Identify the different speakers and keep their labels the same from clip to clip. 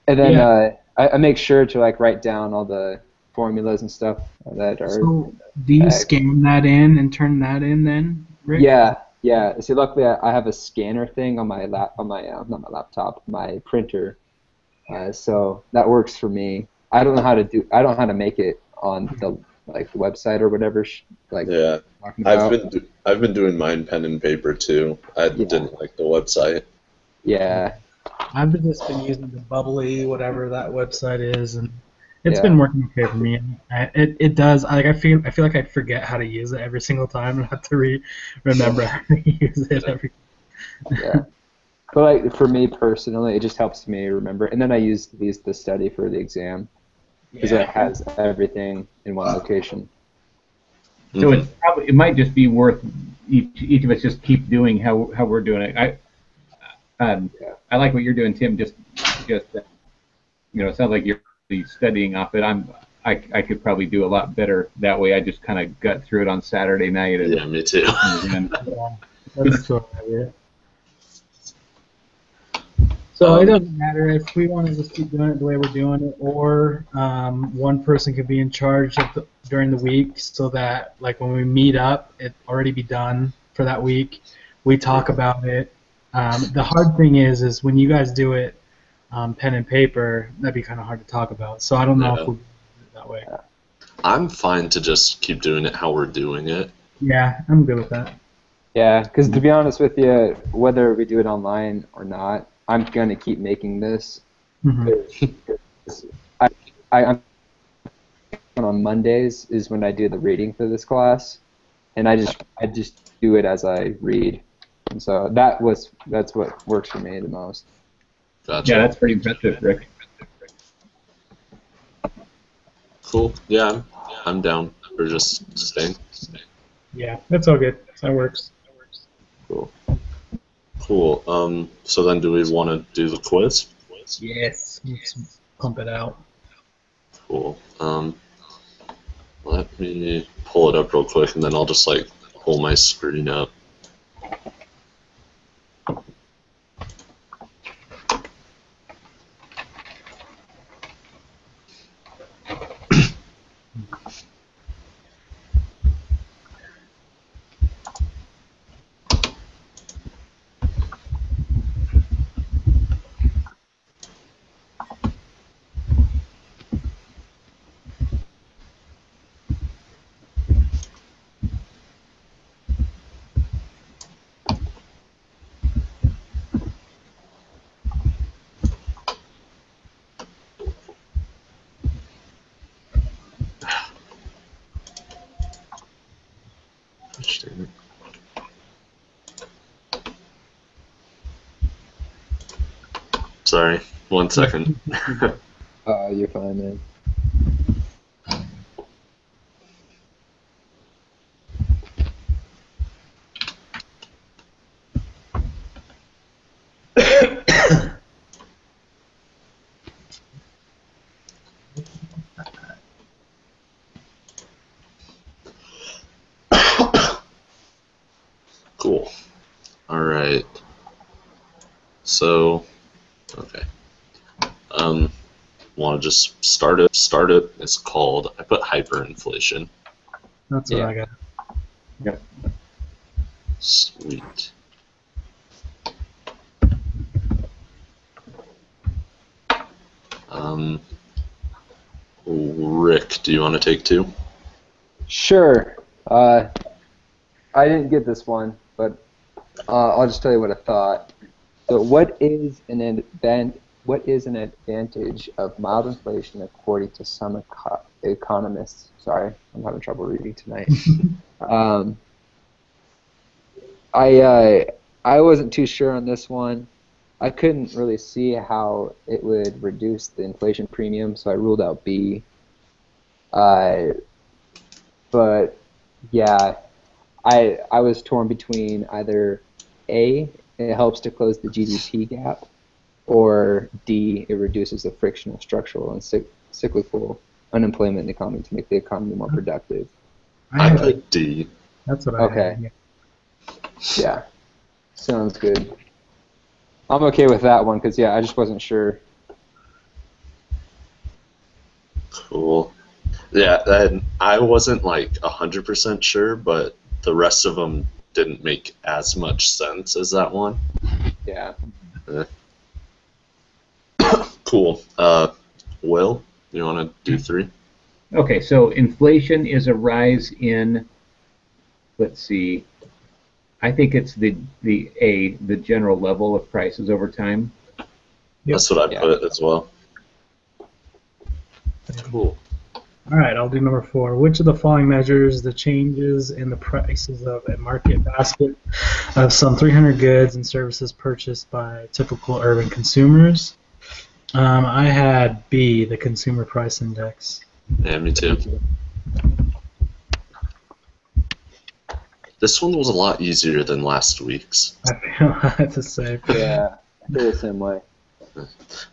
Speaker 1: And then
Speaker 2: Yeah.
Speaker 1: I make sure to like write down all the formulas and stuff that are
Speaker 2: So do you
Speaker 1: X.
Speaker 2: scan that in and turn that in then, Rick?
Speaker 1: Yeah, yeah. See, luckily I have a scanner thing on my on my not my laptop, my printer. So that works for me. I don't know how to make it on the like the website or whatever like
Speaker 3: Yeah,
Speaker 1: talking about.
Speaker 3: I've been doing mine pen and paper too. I
Speaker 1: Yeah,
Speaker 3: didn't like the website.
Speaker 1: yeah,
Speaker 2: Just been using the bubbly whatever that website is, and it's been
Speaker 1: yeah,
Speaker 2: working okay for me. It does. I feel like I forget how to use it every single time, and have to remember how to use it
Speaker 3: Yeah.
Speaker 2: every.
Speaker 1: yeah. But like for me personally, it just helps me remember. And then I use these to study for the exam because it
Speaker 2: Yeah.
Speaker 1: has everything in one location.
Speaker 4: So
Speaker 3: Hmm.
Speaker 4: it's probably it might just be worth each of us just keep doing how we're doing it. Um,
Speaker 1: Yeah,
Speaker 4: I like what you're doing, Tim. Just it sounds like you're really studying off it. I could probably do a lot better that way. I just kind of got through it on Saturday night
Speaker 3: Yeah, me too.
Speaker 4: and then
Speaker 2: Yeah. That's so yeah. So it
Speaker 3: Um,
Speaker 2: doesn't matter if we want to just keep doing it the way we're doing it, or one person could be in charge during the week, so that like when we meet up, it already be done for that week. We talk about it. The hard thing is when you guys do it pen and paper, that'd be kind of hard to talk about. So I don't know if
Speaker 3: yeah,
Speaker 2: we'll do it that way.
Speaker 3: I'm fine to just keep doing it how we're doing it.
Speaker 2: Yeah, I'm good with that.
Speaker 1: yeah. Because to be honest with you, whether we do it online or not, I'm gonna keep making this.
Speaker 2: Hmm.
Speaker 1: 'Cause I'm on Mondays is when I do the reading for this class, and I just do it as I read, and so that's what works for me the most.
Speaker 4: yeah,
Speaker 3: Gotcha.
Speaker 4: that's pretty impressive, Rick.
Speaker 3: Cool. Yeah, I'm down for just staying.
Speaker 2: Yeah, that's all good. That works.
Speaker 1: Cool.
Speaker 3: Cool. So then do we want to do the quiz?
Speaker 2: Yes, let's pump it out.
Speaker 3: Cool. Let me pull it up real quick and then I'll just like pull my screen up. Sorry, 1 second.
Speaker 1: You're fine, man.
Speaker 3: Cool. All right. So, okay. Um, Want to just start it? Start it. It's called. I put hyperinflation.
Speaker 2: That's what
Speaker 1: Yeah.
Speaker 2: I got.
Speaker 4: Yep.
Speaker 3: Sweet. Um, Rick, do you want to take two?
Speaker 1: Sure. Uh, I didn't get this one, but I'll just tell you what I thought. So, what is an advantage of mild inflation according to some economists? Sorry, I'm having trouble reading tonight. Um, I wasn't too sure on this one. I couldn't really see how it would reduce the inflation premium, so I ruled out B. Uh, but yeah, I was torn between either A, it helps to close the GDP gap, or D, it reduces the frictional, structural, and cyclical unemployment in the economy to make the economy more productive.
Speaker 2: I
Speaker 3: I
Speaker 2: had.
Speaker 3: put D.
Speaker 2: That's what I
Speaker 1: Okay,
Speaker 2: had. Yeah.
Speaker 1: yeah, sounds good. I'm okay with that one because I just wasn't sure.
Speaker 3: Cool. Yeah, and I wasn't like 100% sure, but the rest of them didn't make as much sense as that one.
Speaker 1: Yeah.
Speaker 3: Eh. Cool. Will, you want to do 3?
Speaker 4: Okay, so inflation is a rise in, let's see, I think it's the general level of prices over time.
Speaker 2: Yep.
Speaker 3: That's what I put as well. Cool.
Speaker 2: All right, I'll do number 4. Which of the following measures the changes in the prices of a market basket of some 300 goods and services purchased by typical urban consumers? I had B, the Consumer Price Index.
Speaker 3: Yeah, me too. This one was a lot easier than last week's.
Speaker 2: I feel the same.
Speaker 1: Yeah, I feel the same way.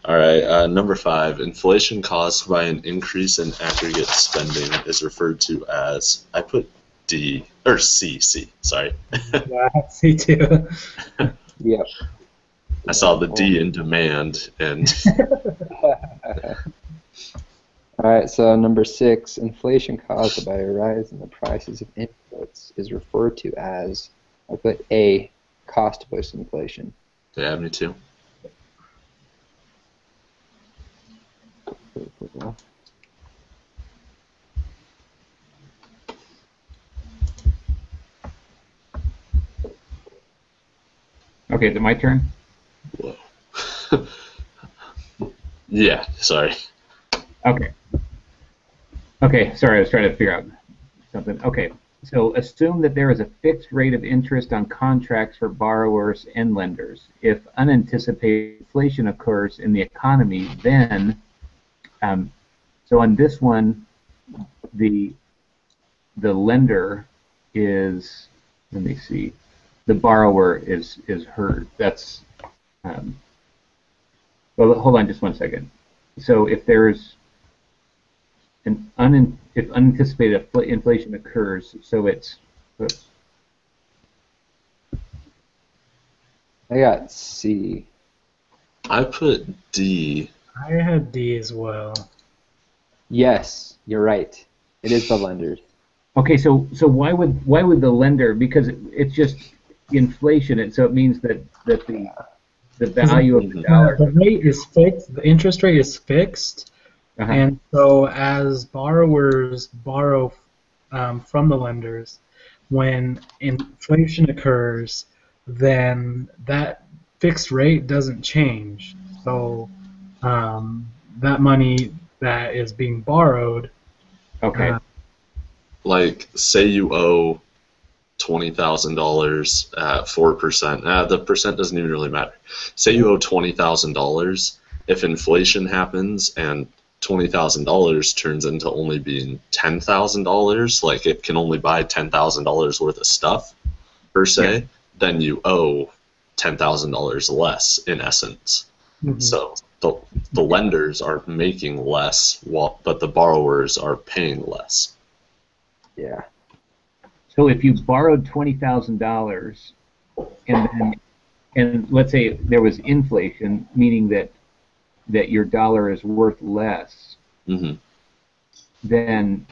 Speaker 3: All right, number 5. Inflation caused by an increase in aggregate spending is referred to as, I put D, or C, sorry.
Speaker 2: Yeah, C too.
Speaker 1: Yep.
Speaker 3: I saw the D in demand, and
Speaker 1: All right, so number 6, inflation caused by a rise in the prices of inputs is referred to as, I put A, cost-plus inflation.
Speaker 3: yeah, me too.
Speaker 4: Okay, is it my turn?
Speaker 3: Whoa. Yeah, sorry.
Speaker 4: Okay. Okay, sorry, I was trying to figure out something. Okay, so assume that there is a fixed rate of interest on contracts for borrowers and lenders. If unanticipated inflation occurs in the economy, then, so on this one, the lender is, let me see, the borrower is hurt. That's, well, hold on just one second. So if there's if unanticipated inflation occurs, so it's, oops,
Speaker 1: I got C.
Speaker 3: I put D.
Speaker 2: I had D as well.
Speaker 1: Yes, you're right. It is the lenders.
Speaker 4: okay, so why would the lender, because it's just inflation, and so it means that the value of the dollar.
Speaker 2: The rate is fixed. The interest rate is fixed,
Speaker 4: Uh-huh.
Speaker 2: and so as borrowers borrow from the lenders, when inflation occurs, then that fixed rate doesn't change. So that money that is being borrowed.
Speaker 4: Okay.
Speaker 3: Like, say you owe $20,000 at 4%. The percent doesn't even really matter. Say you owe $20,000. If inflation happens and $20,000 turns into only being $10,000, like it can only buy $10,000 worth of stuff per se, then you owe $10,000 less in essence.
Speaker 2: Mhm.
Speaker 3: So the lenders are making less, but the borrowers are paying less.
Speaker 1: Yeah.
Speaker 4: So if you borrowed $20,000 and let's say there was inflation, meaning that your dollar is worth less,
Speaker 3: Mm-hmm.
Speaker 4: then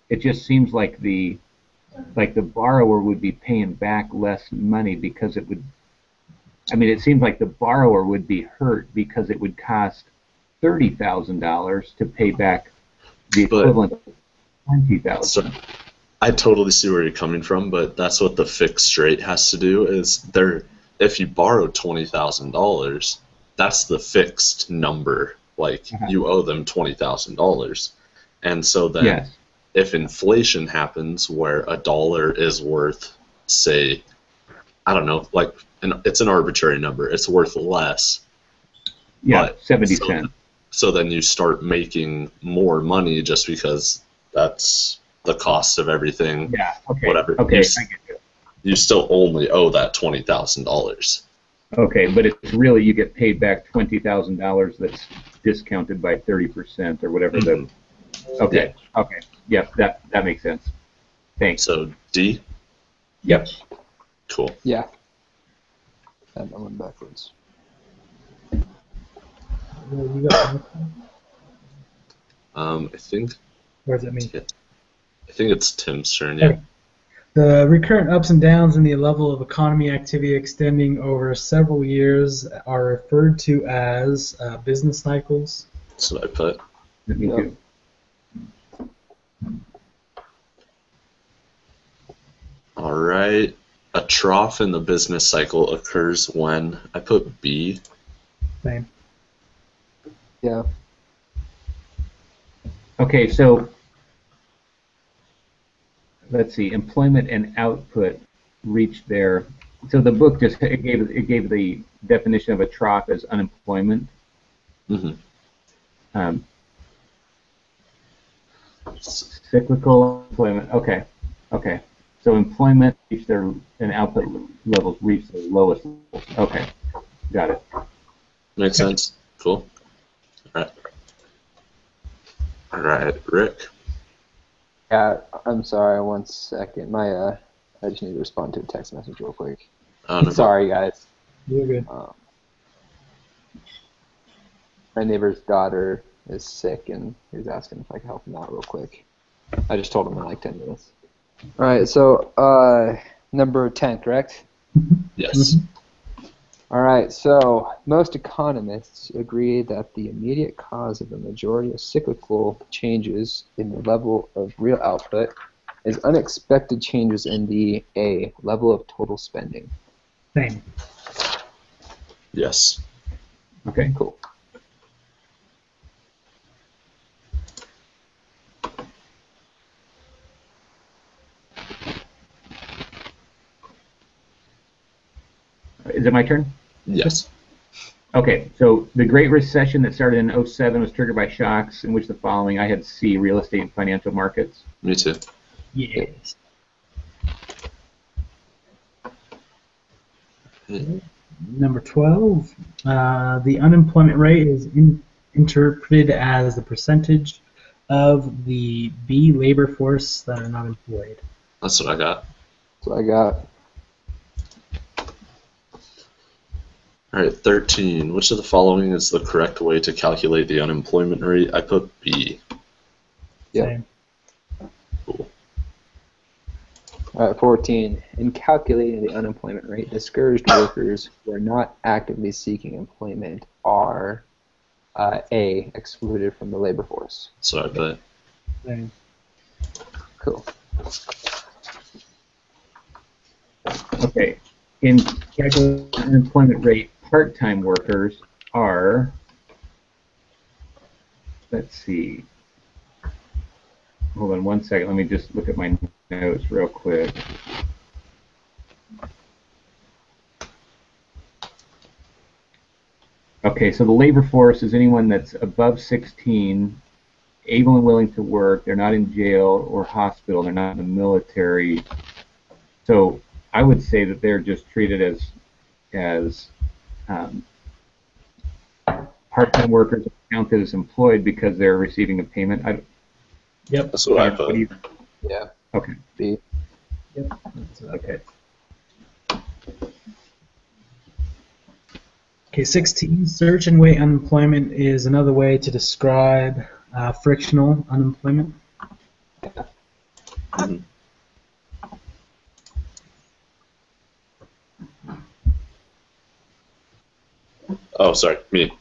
Speaker 4: it just seems like the borrower would be paying back less money because it would. I mean, it seems like the borrower would be hurt because it would cost $30,000 to pay back the equivalent of $20,000.
Speaker 3: So I totally see where you're coming from, but that's what the fixed rate has to do. Is there? If you borrow $20,000, that's the fixed number. Like you owe them $20,000, and so then if inflation happens where a dollar is worth, say, I don't know, like it's an arbitrary number, it's worth less.
Speaker 4: Yeah, 70 cents.
Speaker 3: So then you start making more money just because that's the cost of everything.
Speaker 4: Yeah. Okay.
Speaker 3: Whatever.
Speaker 4: Okay. I get you.
Speaker 3: You still only owe that $20,000.
Speaker 4: Okay, but it's really you get paid back $20,000 that's discounted by 30% or whatever the. Okay. Yeah. Okay. Yep. That makes sense. Thanks.
Speaker 3: So D.
Speaker 4: Yep.
Speaker 3: Cool.
Speaker 1: Yeah. That one backwards.
Speaker 2: You got
Speaker 3: I think
Speaker 2: or is it me?
Speaker 3: I think it's Tim's turn. Yeah.
Speaker 2: Okay. The recurrent ups and downs in the level of economy activity extending over several years are referred to as business cycles.
Speaker 3: That's what I put.
Speaker 4: Me
Speaker 1: Yep.
Speaker 4: too.
Speaker 3: All right. A trough in the business cycle occurs when I put B.
Speaker 2: Same.
Speaker 1: Yeah.
Speaker 4: Okay, so let's see. Employment and output reach their. So the book just it gave the definition of a trough as unemployment.
Speaker 3: Mm-hmm.
Speaker 4: Um, cyclical employment. Okay. Okay. So employment reach their and output levels reach their lowest levels. Okay. Got it.
Speaker 3: Makes sense. Cool. All right. All right, Rick.
Speaker 1: Yeah, I'm sorry, 1 second. I just need to respond to a text message real quick.
Speaker 3: Oh, no
Speaker 1: Sorry, guys.
Speaker 2: You're good.
Speaker 1: My neighbor's daughter is sick, and he was asking if I could help him out real quick. I just told him in like 10 minutes. All right, so number 10, correct?
Speaker 3: Yes.
Speaker 1: All right, so most economists agree that the immediate cause of the majority of cyclical changes in the level of real output is unexpected changes in the A, level of total spending.
Speaker 2: Same.
Speaker 3: Yes.
Speaker 4: Okay.
Speaker 1: Cool.
Speaker 4: Is it my turn?
Speaker 3: Yes.
Speaker 4: Okay, so the Great Recession that started in 07 was triggered by shocks in which the following. I had C, real estate and financial markets.
Speaker 3: Me too.
Speaker 2: Yes. Number 12, the unemployment rate is interpreted as the percentage of the B labor force that are not employed.
Speaker 3: That's what I got.
Speaker 1: So I got
Speaker 3: All right, 13. Which of the following is the correct way to calculate the unemployment rate? I put B.
Speaker 1: yeah.
Speaker 2: Same.
Speaker 3: Cool.
Speaker 1: All right, 14. In calculating the unemployment rate, discouraged workers who are not actively seeking employment are A, excluded from the labor force.
Speaker 3: That's what I put.
Speaker 2: Same.
Speaker 1: Cool.
Speaker 4: Okay, in calculating the unemployment rate, part-time workers are, let's see, hold on 1 second, let me just look at my notes real quick. Okay, so the labor force is anyone that's above 16, able and willing to work, they're not in jail or hospital, they're not in the military. So I would say that they're just treated as part-time workers are counted as employed because they're receiving a payment.
Speaker 2: Yep.
Speaker 3: That's what I
Speaker 4: What do you-
Speaker 3: put.
Speaker 1: Yeah.
Speaker 4: Okay.
Speaker 1: B.
Speaker 2: Yep. That's what I
Speaker 4: Okay.
Speaker 2: Okay, 16. Search and weight unemployment is another way to describe frictional unemployment.
Speaker 3: Mhm. Oh, sorry, me.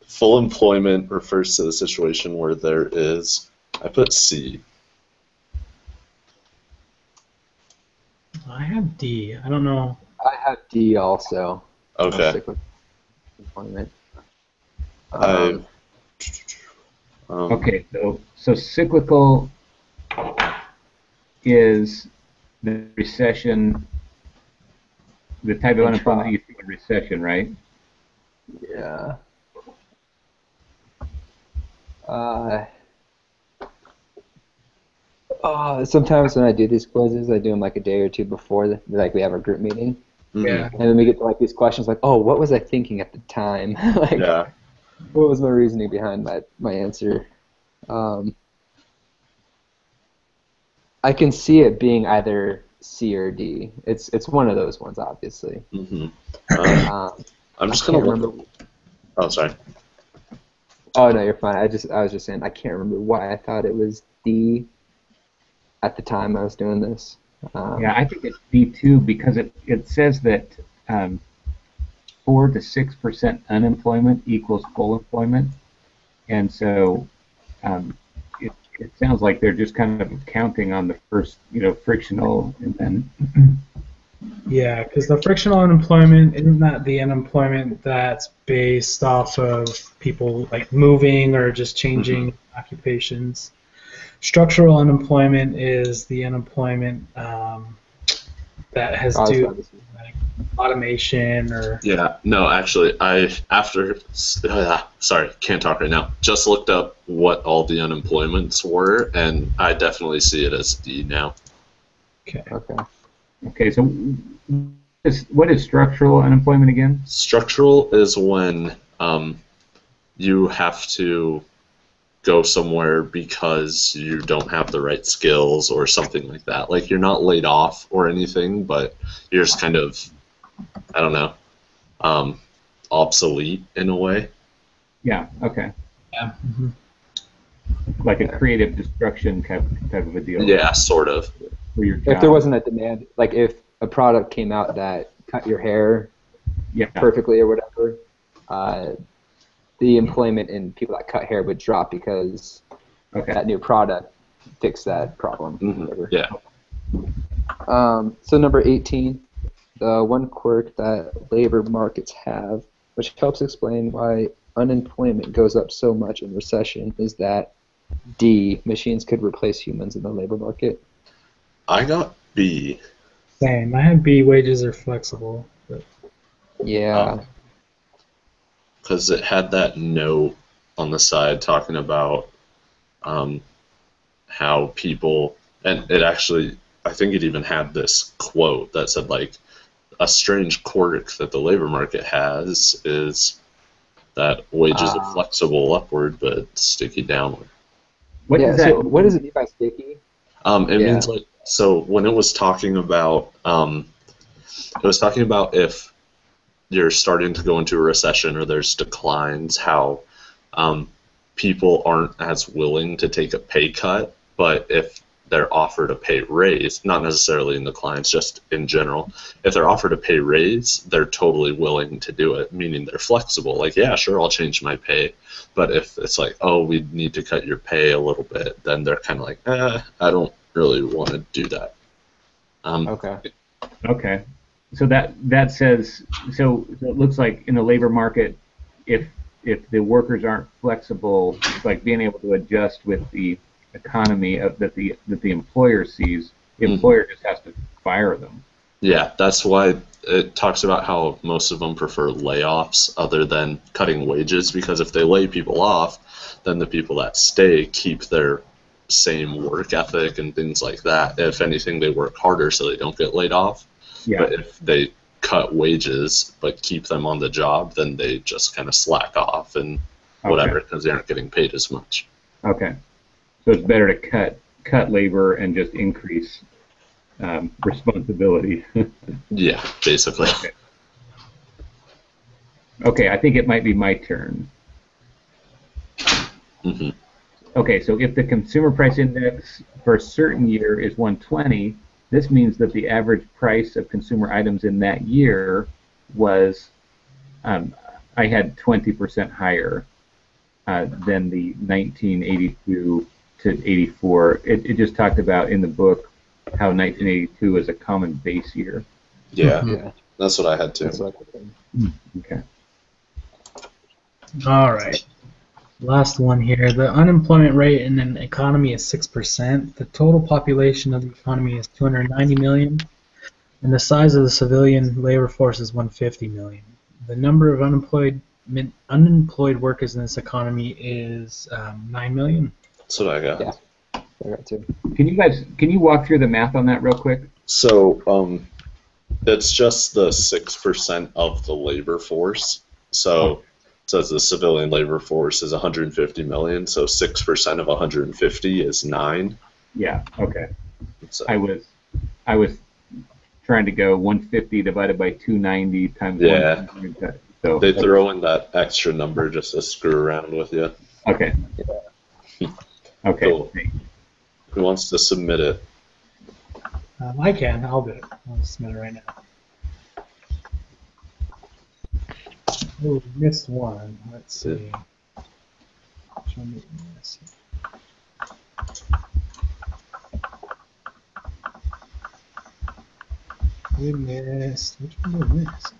Speaker 3: Full employment refers to the situation where there is. I put C.
Speaker 2: I have D. I don't know.
Speaker 1: I have D also.
Speaker 3: Okay.
Speaker 1: Cyclical employment.
Speaker 3: I.
Speaker 4: Okay, so cyclical is the recession, the type of unemployment you see in recession, right?
Speaker 1: Yeah. Sometimes when I do these quizzes, I do them like a day or two before, we have our group meeting,
Speaker 3: Mhm.
Speaker 2: Yeah.
Speaker 1: and then we get to like these questions like, oh, what was I thinking at the time? Like,
Speaker 3: Yeah.
Speaker 1: what was my reasoning behind my answer? I can see it being either C or D. It's one of those ones, obviously.
Speaker 3: Mhm.
Speaker 1: Um,
Speaker 3: I'm just
Speaker 1: I
Speaker 3: gonna
Speaker 1: can't
Speaker 3: look.
Speaker 1: remember.
Speaker 3: Oh, sorry.
Speaker 1: Oh no, you're fine. I was just saying I can't remember why I thought it was D at the time I was doing this.
Speaker 4: Yeah, I think it's D2 because it says that 4 to 6% unemployment equals full employment, and so um, it sounds like they're just kind of counting on the first, frictional, and then
Speaker 2: Yeah, because the frictional unemployment isn't that the unemployment that's based off of people like moving or just changing occupations. Structural unemployment is the unemployment that has
Speaker 1: I was
Speaker 2: due
Speaker 1: about to say.
Speaker 2: like automation or
Speaker 3: Yeah, no, actually, sorry, can't talk right now. Just looked up what all the unemployments were, and I definitely see it as D now.
Speaker 2: okay.
Speaker 1: Okay.
Speaker 4: okay. So what is structural unemployment again?
Speaker 3: Structural is when you have to go somewhere because you don't have the right skills or something like that. Like you're not laid off or anything, but you're just kind of, I don't know, obsolete in a way.
Speaker 4: Yeah. Okay.
Speaker 2: Yeah.
Speaker 4: Like a creative destruction type of a deal.
Speaker 3: Yeah, sort of.
Speaker 4: For your
Speaker 1: If there
Speaker 4: job.
Speaker 1: wasn't a demand, like if a product came out that cut your hair
Speaker 4: Yeah.
Speaker 1: perfectly or whatever, the employment in people that cut hair would drop because
Speaker 4: Okay.
Speaker 1: that new product fixed that problem. Whatever.
Speaker 3: Yeah.
Speaker 1: So number 18, the one quirk that labor markets have, which helps explain why unemployment goes up so much in recession, is that D, machines could replace humans in the labor market.
Speaker 3: I got B.
Speaker 2: Same. I had B, wages are flexible. But
Speaker 1: Yeah.
Speaker 3: Because it had that note on the side talking about how people, and it actually, I think it even had this quote that said, like, a strange quirk that the labor market has is that wages are flexible upward but sticky downward.
Speaker 4: What
Speaker 1: Yeah,
Speaker 4: does that
Speaker 1: so what does it mean by sticky?
Speaker 3: It
Speaker 1: Yeah.
Speaker 3: means like, so when it was talking about if you're starting to go into a recession or there's declines, how people aren't as willing to take a pay cut, but if they're offered a pay raise, not necessarily in the clients, just in general, if they're offered a pay raise, they're totally willing to do it, meaning they're flexible. Like, yeah, sure, I'll change my pay. But if it's like, oh, we need to cut your pay a little bit, then they're kind of like, I don't really want to do that.
Speaker 1: Okay.
Speaker 4: Okay. So that says so it looks like in the labor market, if the workers aren't flexible, like being able to adjust with the economy that the employer sees, the employer just has to fire them.
Speaker 3: Yeah, that's why it talks about how most of them prefer layoffs other than cutting wages, because if they lay people off, then the people that stay keep their same work ethic and things like that. If anything, they work harder so they don't get laid off.
Speaker 4: Yeah.
Speaker 3: But if they cut wages but keep them on the job, then they just kind of slack off and whatever because they aren't getting paid as much.
Speaker 4: Okay. So it's better to cut labor and just increase responsibility.
Speaker 3: Yeah, basically.
Speaker 4: Okay, I think it might be my turn.
Speaker 3: Mm-hmm.
Speaker 4: Okay, so if the consumer price index for a certain year is 120, this means that the average price of consumer items in that year was, I had 20% higher than the 1982 to 84. It just talked about in the book how 1982 was a common base year.
Speaker 3: Yeah,
Speaker 1: Yeah.
Speaker 3: that's what I had too.
Speaker 1: That's what I think.
Speaker 4: Okay.
Speaker 2: all right. Last one here. The unemployment rate in an economy is 6%. The total population of the economy is 290 million, and the size of the civilian labor force is 150 million. The number of unemployed workers in this economy is 9 million.
Speaker 3: That's what I got.
Speaker 1: Yeah. I got two.
Speaker 4: Can you walk through the math on that real quick?
Speaker 3: So it's just the 6% of the labor force. So it says the civilian labor force is 150 million, so 6% of 150 is 9.
Speaker 4: Yeah. Okay.
Speaker 3: So,
Speaker 4: I was trying to go 150 divided by 290 times
Speaker 3: Yeah.
Speaker 4: 100. So
Speaker 3: They throw in that extra number just to screw around with you.
Speaker 4: okay. Okay.
Speaker 3: Cool. Who wants to submit it?
Speaker 2: I can. I'll do it. I'll submit it right now. Oh, missed one. Let's see. Which one did we miss? We missed. Which one did we miss?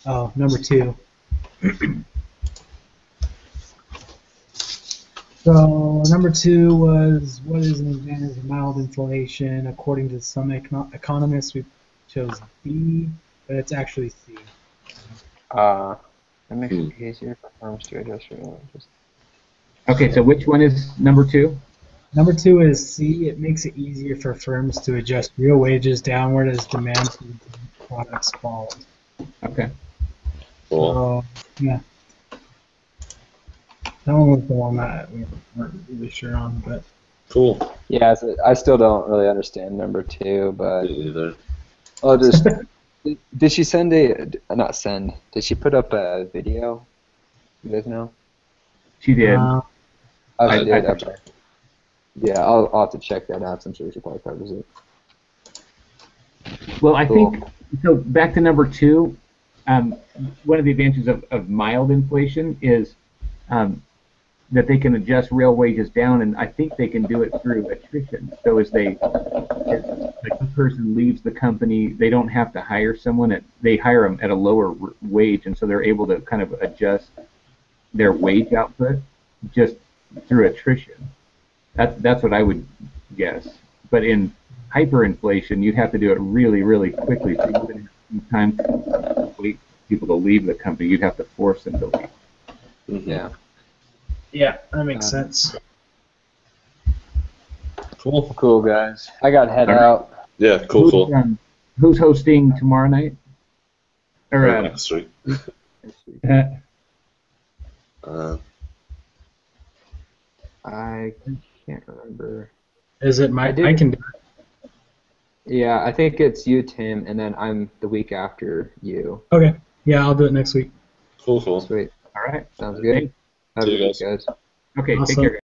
Speaker 2: Oh, number 2. So number 2 was what is an advantage of mild inflation? According to some economists, we chose B, but it's actually C.
Speaker 1: It makes it easier for firms to adjust real wages.
Speaker 4: Okay, so which one is number 2?
Speaker 2: Number 2 is C. It makes it easier for firms to adjust real wages downward as demand for products falls.
Speaker 4: Okay.
Speaker 3: Cool.
Speaker 2: So, yeah. That one was the one that we weren't really sure on, but
Speaker 3: Cool.
Speaker 1: Yeah, so I still don't really understand number 2, but
Speaker 3: Me either.
Speaker 1: I'll just. Did she send not send? Did she put up a video? You guys know?
Speaker 4: She did.
Speaker 1: Oh,
Speaker 3: I
Speaker 1: she did.
Speaker 4: did.
Speaker 1: Okay. Yeah, I'll have to check that out. I'm sure she probably covers it.
Speaker 4: Well, I
Speaker 1: Cool.
Speaker 4: think, so back to number 2, one of the advantages of mild inflation is that they can adjust real wages down, and I think they can do it through attrition. So as like one person leaves the company, they don't have to hire someone. They hire them at a lower wage, and so they're able to kind of adjust their wage output just through attrition. That's what I would guess. But in hyperinflation, you'd have to do it really, really quickly. So you wouldn't have time to wait for people to leave the company. You'd have to force them to leave.
Speaker 3: Mhm.
Speaker 1: Yeah.
Speaker 2: yeah, that makes sense.
Speaker 3: Cool.
Speaker 1: Cool, guys. I got to head
Speaker 4: All right.
Speaker 1: out.
Speaker 3: Yeah, cool.
Speaker 4: Who's hosting tomorrow night? Or
Speaker 3: Or next week.
Speaker 1: I can't remember.
Speaker 2: Is it my?
Speaker 1: I did-
Speaker 2: I can do it.
Speaker 1: Yeah, I think it's you, Tim, and then I'm the week after you.
Speaker 2: Okay. Yeah, I'll do it next week.
Speaker 3: Cool.
Speaker 1: Sweet.
Speaker 4: all right.
Speaker 1: Sounds good. Have
Speaker 3: See
Speaker 1: a
Speaker 3: you
Speaker 1: good, guys.
Speaker 4: Okay,
Speaker 2: Awesome.
Speaker 4: take care.